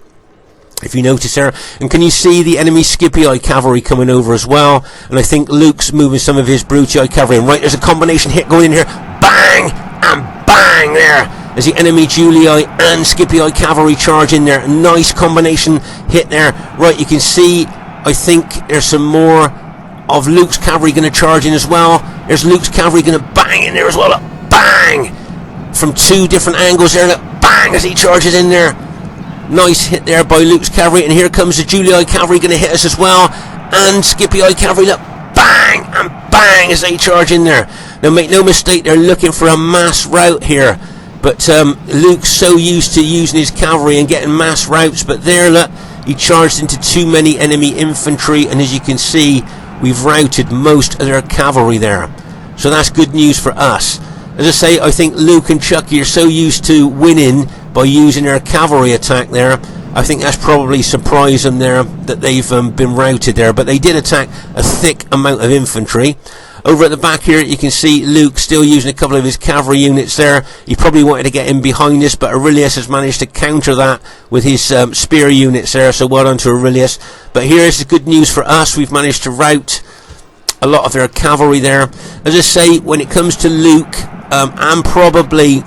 if you notice there. And can you see the enemy Scipii cavalry coming over as well? And I think Luke's moving some of his Brutii cavalry. And right, there's a combination hit going in here. Bang! And bang there! As the enemy Julii and Scipii cavalry charge in there. Nice combination hit there. Right, you can see, I think there's some more of Luke's cavalry going to charge in as well. There's Luke's cavalry going to bang in there as well. Bang! From 2 different angles there. Bang! As he charges in there. Nice hit there by Luke's cavalry, and here comes the Julii cavalry going to hit us as well, and Scipii cavalry, look, bang and bang as they charge in there. Now make no mistake, they're looking for a mass rout here, but Luke's so used to using his cavalry and getting mass routs, but there, look, he charged into too many enemy infantry, and as you can see, we've routed most of their cavalry there. So that's good news for us. As I say, I think Luke and Chucky are so used to winning by using their cavalry attack there. I think that's probably surprised them there that they've been routed there. But they did attack a thick amount of infantry. Over at the back here, you can see Luke still using a couple of his cavalry units there. He probably wanted to get in behind us, but Aurelius has managed to counter that with his spear units there. So well done to Aurelius. But here's the good news for us. We've managed to rout a lot of their cavalry there. As I say, when it comes to Luke and probably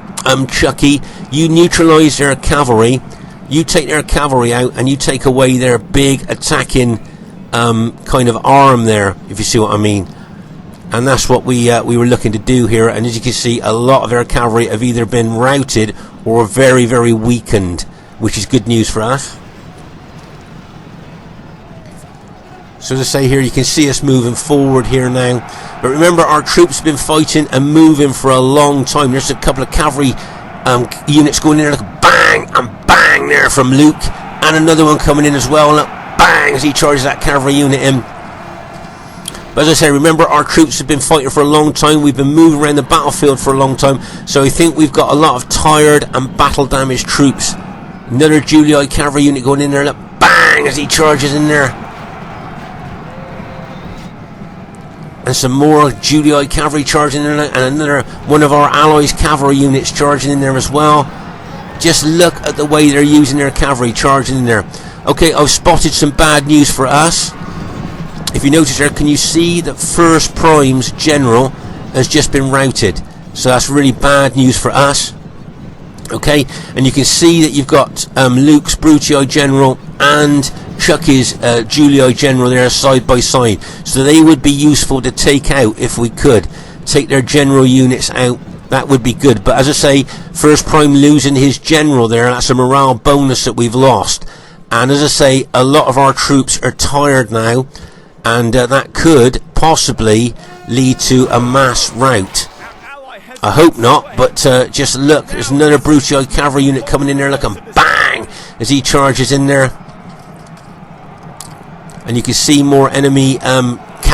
Chucky, you neutralise their cavalry, you take their cavalry out, and you take away their big attacking kind of arm there, if you see what I mean. And that's what we were looking to do here. And as you can see, a lot of their cavalry have either been routed or very, very weakened, which is good news for us. So as I say here, you can see us moving forward here now. But remember, our troops have been fighting and moving for a long time. There's a couple of cavalry units going in there, like bang and bang there from Luke, and another one coming in as well. Look, bang, as he charges that cavalry unit in. But as I say, remember, our troops have been fighting for a long time. We've been moving around the battlefield for a long time. So I think we've got a lot of tired and battle damaged troops. Another Julii cavalry unit going in there. Look, bang, as he charges in there. And some more Julii cavalry charging in there, and another one of our allies' cavalry units charging in there as well. Just look at the way they're using their cavalry charging in there. Okay, I've spotted some bad news for us. If you notice there, can you see that First Prime's general has just been routed? So that's really bad news for us. Okay, and you can see that you've got Luke's Brutii general and Chucky's Julii general there side by side. So they would be useful to take out if we could. Take their general units out. That would be good. But as I say, First Prime losing his general there, that's a morale bonus that we've lost. And as I say, a lot of our troops are tired now. And that could possibly lead to a mass rout. I hope not, but just look, there's another Brutii cavalry unit coming in there, look, and bang, as he charges in there. And you can see more enemy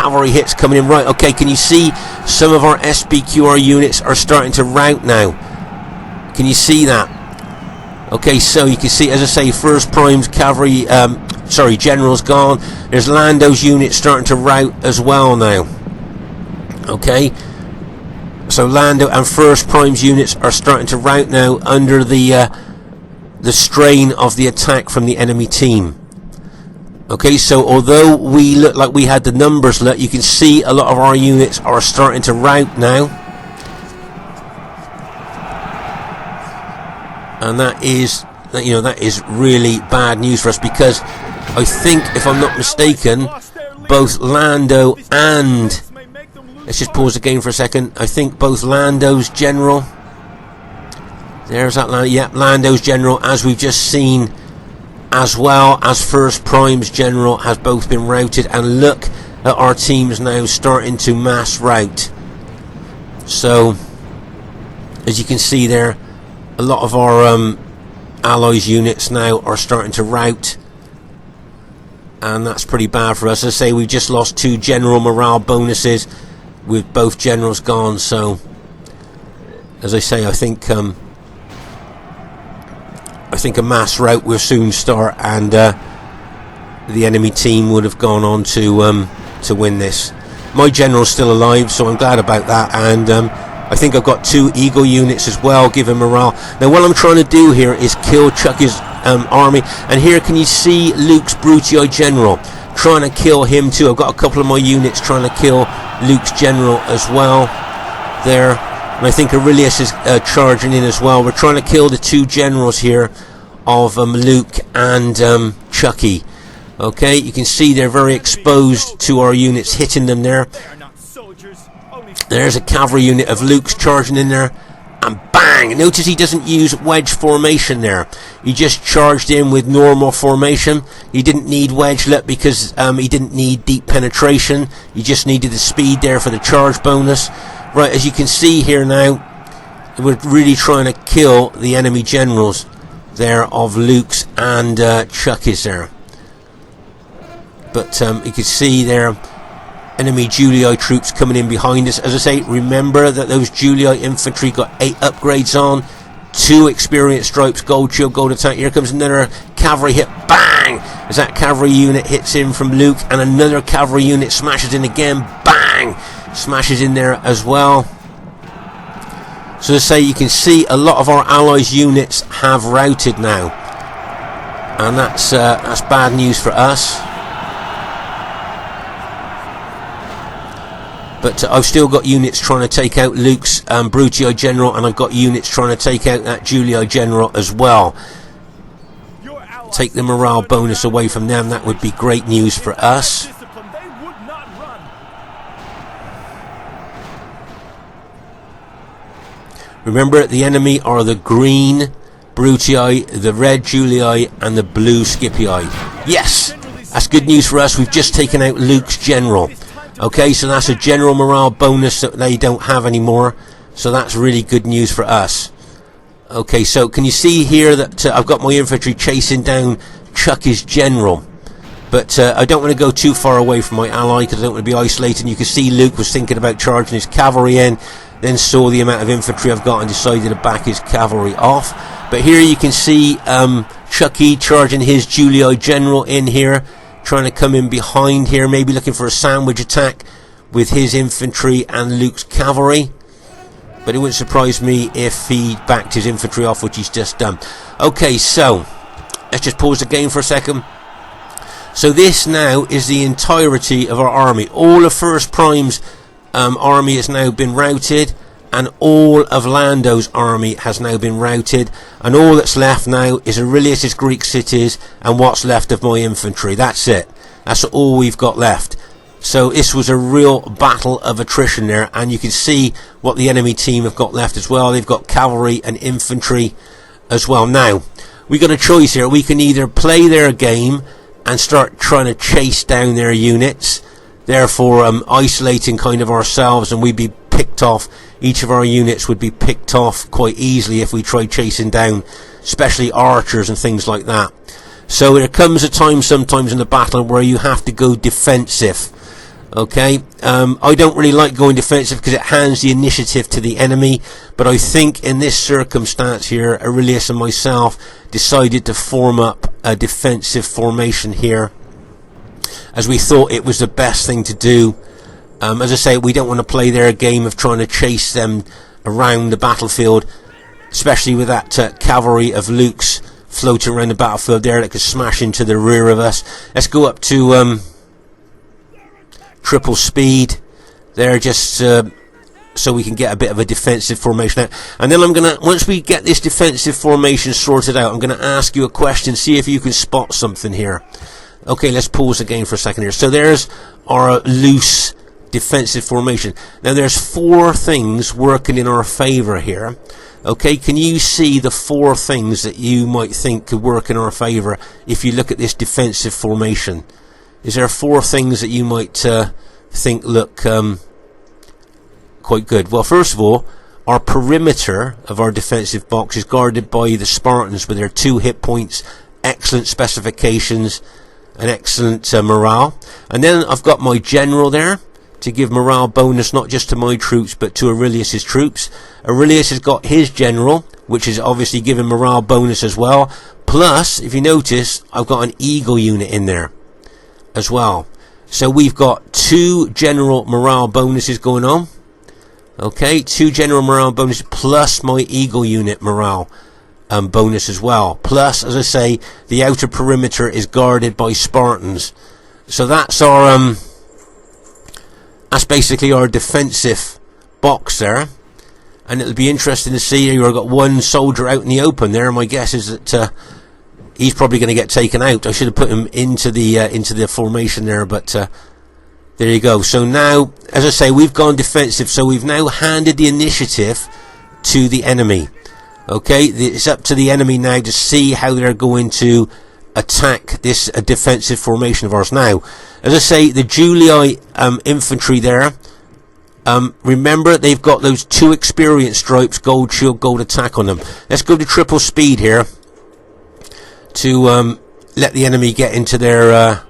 cavalry hits coming in. Right, okay, can you see some of our SBQR units are starting to rout now? Can you see that? Okay, so you can see, as I say, first primes, cavalry, generals gone. There's Lando's units starting to rout as well now. Okay, so Lando and first primes units are starting to rout now under the strain of the attack from the enemy team. Okay, so although we look like we had the numbers, look, you can see a lot of our units are starting to rout now. And that is, that is really bad news for us, because I think, if I'm not mistaken, both Lando and, let's just pause the game for a second, I think both Lando's general, there's that Lando, yeah, Lando's general, as we've just seen, as well as first prime's general, has both been routed. And look at our teams now starting to mass rout. So, as you can see there, a lot of our allies units now are starting to rout, and that's pretty bad for us. As I say, we've just lost 2 general morale bonuses with both generals gone. So, as I say, I think a mass rout will soon start, and the enemy team would have gone on to win this. My general's still alive, so I'm glad about that, and I think I've got 2 Eagle units as well, give him morale. Now what I'm trying to do here is kill Chucky's army, and here can you see Luke's Brutii general, trying to kill him too. I've got a couple of my units trying to kill Luke's general as well there, and I think Aurelius is charging in as well. We're trying to kill the 2 generals here of Luke and Chucky. Okay, you can see they're very exposed to our units hitting them there. There's a cavalry unit of Luke's charging in there, and bang! Notice he doesn't use wedge formation there. He just charged in with normal formation. He didn't need wedge, look, because he didn't need deep penetration. He just needed the speed there for the charge bonus. Right, as you can see here now, we're really trying to kill the enemy generals there of Luke's and Chucky's there. But you can see there, enemy Julii troops coming in behind us. As I say, remember that those Julii infantry got 8 upgrades on, 2 experience stripes, gold shield, gold attack. Here comes another cavalry hit, bang! As that cavalry unit hits in from Luke, and another cavalry unit smashes in again, bang! Smashes in there as well. So as I say, you can see a lot of our allies' units have routed now, and that's bad news for us. But I've still got units trying to take out Luke's Brutii general, and I've got units trying to take out that Julii general as well. Take the morale bonus away from them. That would be great news for us. Remember, the enemy are the green Brutii, the red Julii, and the blue Scipii. Yes! That's good news for us. We've just taken out Luke's general. Okay, so that's a general morale bonus that they don't have anymore. So that's really good news for us. Okay, so can you see here that I've got my infantry chasing down Chucky's general. But I don't want to go too far away from my ally, because I don't want to be isolated. You can see Luke was thinking about charging his cavalry in, then saw the amount of infantry I've got and decided to back his cavalry off. But here you can see Chucky charging his Julii general in here, trying to come in behind here, maybe looking for a sandwich attack with his infantry and Luke's cavalry. But it wouldn't surprise me if he backed his infantry off, which he's just done. Okay, so let's just pause the game for a second. So this now is the entirety of our army. All of First Prime's army has now been routed, and all of Lando's army has now been routed, and all that's left now is Aurelius's Greek cities and what's left of my infantry. That's it. That's all we've got left. So this was a real battle of attrition there, and you can see what the enemy team have got left as well. They've got cavalry and infantry as well. Now, we got a choice here. We can either play their game and start trying to chase down their units, therefore isolating kind of ourselves, and we'd be picked off. Each of our units would be picked off quite easily if we tried chasing down, especially archers and things like that. So there comes a time sometimes in the battle where you have to go defensive. Okay, I don't really like going defensive because it hands the initiative to the enemy, but I think in this circumstance here, Aurelius and myself decided to form up a defensive formation here, as we thought it was the best thing to do. As I say, we don't want to play their game of trying to chase them around the battlefield, especially with that cavalry of Luke's floating around the battlefield there that could smash into the rear of us. Let's go up to triple speed there, just so we can get a bit of a defensive formation out. And then I'm gonna, once we get this defensive formation sorted out, I'm gonna ask you a question, see if you can spot something here. Okay, let's pause the game for a second here. So there's our loose defensive formation. Now there's 4 things working in our favor here. Okay, can you see the 4 things that you might think could work in our favor if you look at this defensive formation? Is there 4 things that you might think look quite good? Well, first of all, our perimeter of our defensive box is guarded by the Spartans with their 2 hit points, excellent specifications, and excellent morale. And then I've got my general there to give morale bonus not just to my troops but to Aurelius's troops. Aurelius has got his general, which is obviously giving morale bonus as well. Plus, if you notice, I've got an eagle unit in there as well. So we've got 2 general morale bonuses going on. Okay, 2 general morale bonuses plus my eagle unit morale bonus as well. Plus, as I say, the outer perimeter is guarded by Spartans. So that's our that's basically our defensive box there. And it'll be interesting to see here. I've got 1 soldier out in the open there. My guess is that he's probably going to get taken out. I should have put him into the formation there, but there you go. So now, as I say, we've gone defensive. So we've now handed the initiative to the enemy. Okay, it's up to the enemy now to see how they're going to attack this defensive formation of ours. Now, as I say, the Julii infantry there, remember they've got those 2 experience stripes, gold shield, gold attack on them. Let's go to triple speed here to let the enemy get into their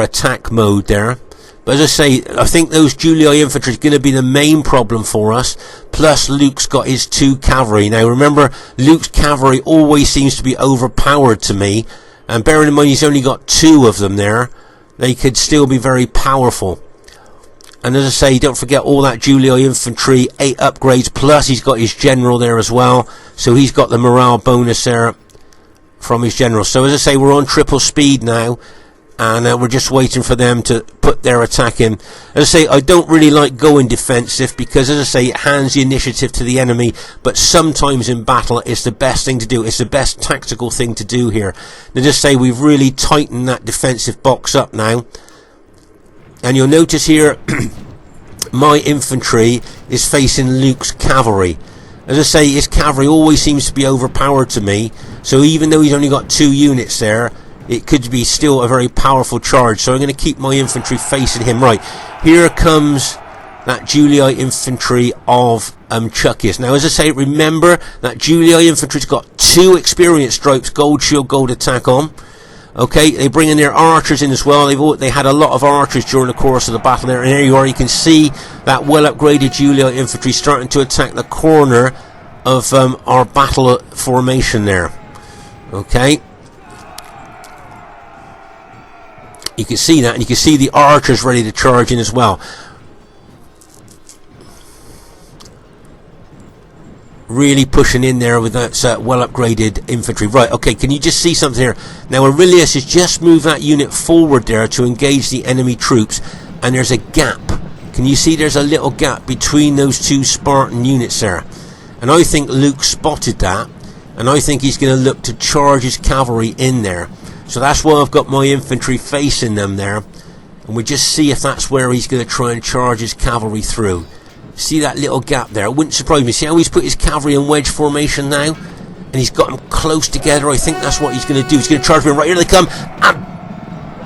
attack mode there. But as I say, I think those Julii infantry is going to be the main problem for us. Plus, Luke's got his 2 cavalry. Now, remember, Luke's cavalry always seems to be overpowered to me. And bearing in mind he's only got 2 of them there, they could still be very powerful. And as I say, don't forget all that Julii infantry, 8 upgrades. Plus, he's got his general there as well. So he's got the morale bonus there from his general. So as I say, we're on triple speed now. And we're just waiting for them to put their attack in. As I say, I don't really like going defensive because, as I say, it hands the initiative to the enemy. But sometimes in battle, it's the best thing to do. It's the best tactical thing to do here. Now, just say we've really tightened that defensive box up now. And you'll notice here, my infantry is facing Luke's cavalry. As I say, his cavalry always seems to be overpowered to me. So even though he's only got 2 units there, it could be still a very powerful charge. So I'm going to keep my infantry facing him. Right, here comes that Julii infantry of Chuckius. Now, as I say, remember that Julii infantry's got 2 experience stripes, gold shield, gold attack on. Okay, they bring in their archers in as well. They had a lot of archers during the course of the battle there. And here you are, you can see that well upgraded Julii infantry starting to attack the corner of our battle formation there. Okay. You can see that, and you can see the archers ready to charge in as well. Really pushing in there with that well upgraded infantry. Right, okay, can you just see something here? Now Aurelius has just moved that unit forward there to engage the enemy troops, and there's a gap. Can you see there's a little gap between those 2 Spartan units there? And I think Luke spotted that, and I think he's going to look to charge his cavalry in there. So that's why I've got my infantry facing them there. And we just see if that's where he's going to try and charge his cavalry through. See that little gap there? It wouldn't surprise me. See how he's put his cavalry in wedge formation now? And he's got them close together. I think that's what he's going to do. He's going to charge me. Right, here they come. And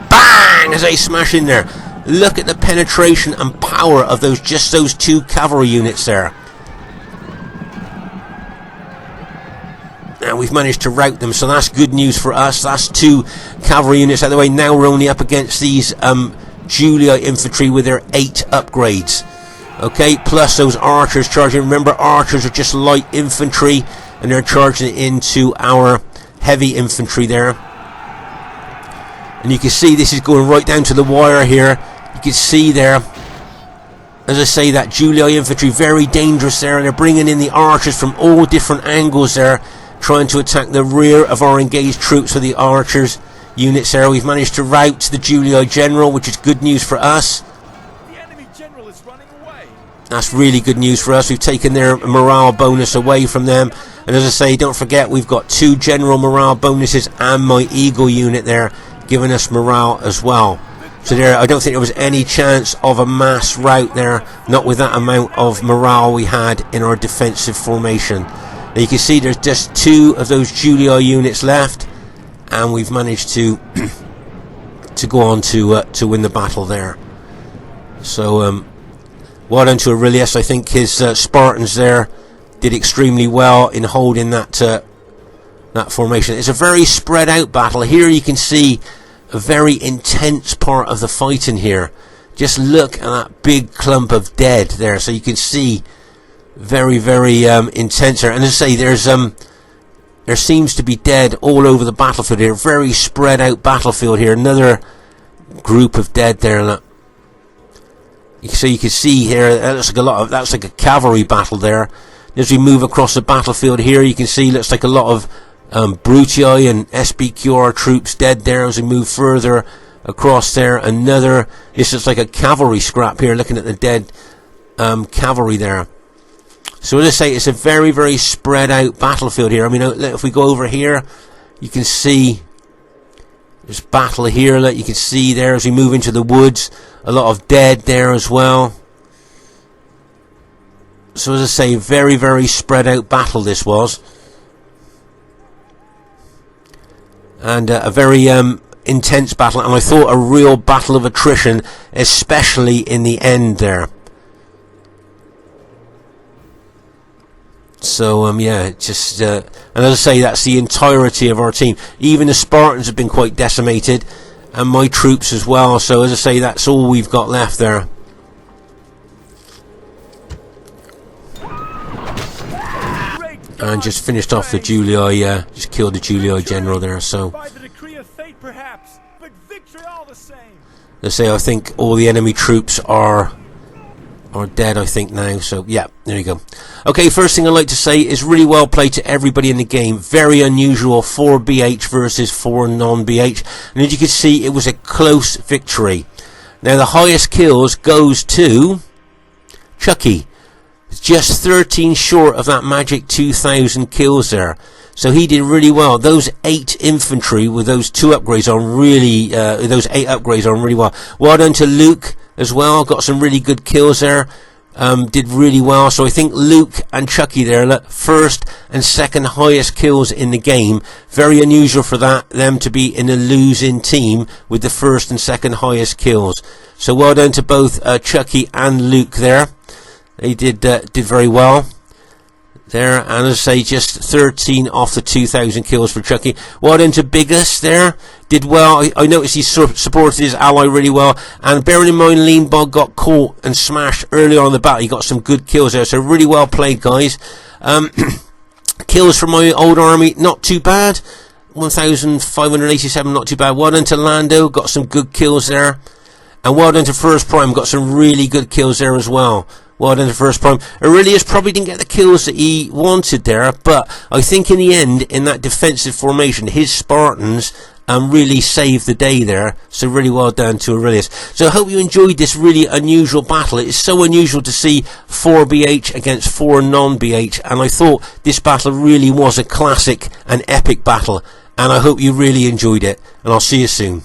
bang! As they smash in there. Look at the penetration and power of those 2 cavalry units there. Now we've managed to rout them, so that's good news for us. That's 2 cavalry units out of the way. Now we're only up against these Julia infantry with their 8 upgrades. Okay, plus those archers charging. Remember, archers are just light infantry, and they're charging into our heavy infantry there. And you can see this is going right down to the wire here. You can see there, as I say, that Julia infantry, very dangerous there, and they're bringing in the archers from all different angles there, trying to attack the rear of our engaged troops with the archers units there. We've managed to rout the Julia general, which is good news for us. The enemy general is running away. That's really good news for us. We've taken their morale bonus away from them. And as I say, don't forget, we've got 2 general morale bonuses and my Eagle unit there, giving us morale as well. So there, I don't think there was any chance of a mass rout there, not with that amount of morale we had in our defensive formation. Now you can see there's just 2 of those Julia units left, and we've managed to to go on to win the battle there. So well done to Aurelius. I think his Spartans there did extremely well in holding that that formation. It's a very spread out battle. Here you can see a very intense part of the fighting here. Just look at that big clump of dead there. So you can see very, very intense there. And as I say, there seems to be dead all over the battlefield here. Very spread out battlefield here. Another group of dead there. Look. So you can see here, that's like a cavalry battle there. As we move across the battlefield here, you can see looks like a lot of Brutii and SBQR troops dead there. As we move further across there, this is like a cavalry scrap here, looking at the dead cavalry there. So as I say, it's a very, very spread out battlefield here. I mean, if we go over here, you can see there's battle here. Like you can see there, as we move into the woods, a lot of dead there as well. So as I say, very, very spread out battle this was. And a very intense battle, and I thought a real battle of attrition, especially in the end there. So yeah, just and as I say, that's the entirety of our team. Even the Spartans have been quite decimated, and my troops as well. So as I say, that's all we've got left there. And just finished off the Julia, just killed the Julia general there. So By the decree of fate, perhaps, but victory all the same. let's say I think all the enemy troops are dead, I think now. So yeah, there you go. Okay, first thing I'd like to say is really well played to everybody in the game. Very unusual, 4 BH versus 4 non-BH, and as you can see, it was a close victory. Now the highest kills goes to Chucky. Just 13 short of that magic 2,000 kills there. So he did really well. Those 8 infantry with those 2 upgrades on really, those 8 upgrades on really well. Well done to Luke as well. Got some really good kills there. Did really well. So I think Luke and Chucky there, look, first and second highest kills in the game. Very unusual for them to be in a losing team with the first and second highest kills. So well done to both Chucky and Luke there. They did very well there, and as I say, just 13 off the 2,000 kills for Chucky. Well done to Biggest there, did well. I noticed he supported his ally really well, and bearing in mind Leanbog got caught and smashed earlier on in the battle, he got some good kills there, so really well played, guys. Kills from my old army, not too bad. 1,587, not too bad. Well done to Lando, got some good kills there. And well done to First Prime, got some really good kills there as well. Well done to First Prime. Aurelius probably didn't get the kills that he wanted there, but I think in the end, in that defensive formation, his Spartans really saved the day there. So really well done to Aurelius. So I hope you enjoyed this really unusual battle. It is so unusual to see 4 BH against 4 non-BH, and I thought this battle really was a classic and epic battle, and I hope you really enjoyed it, and I'll see you soon.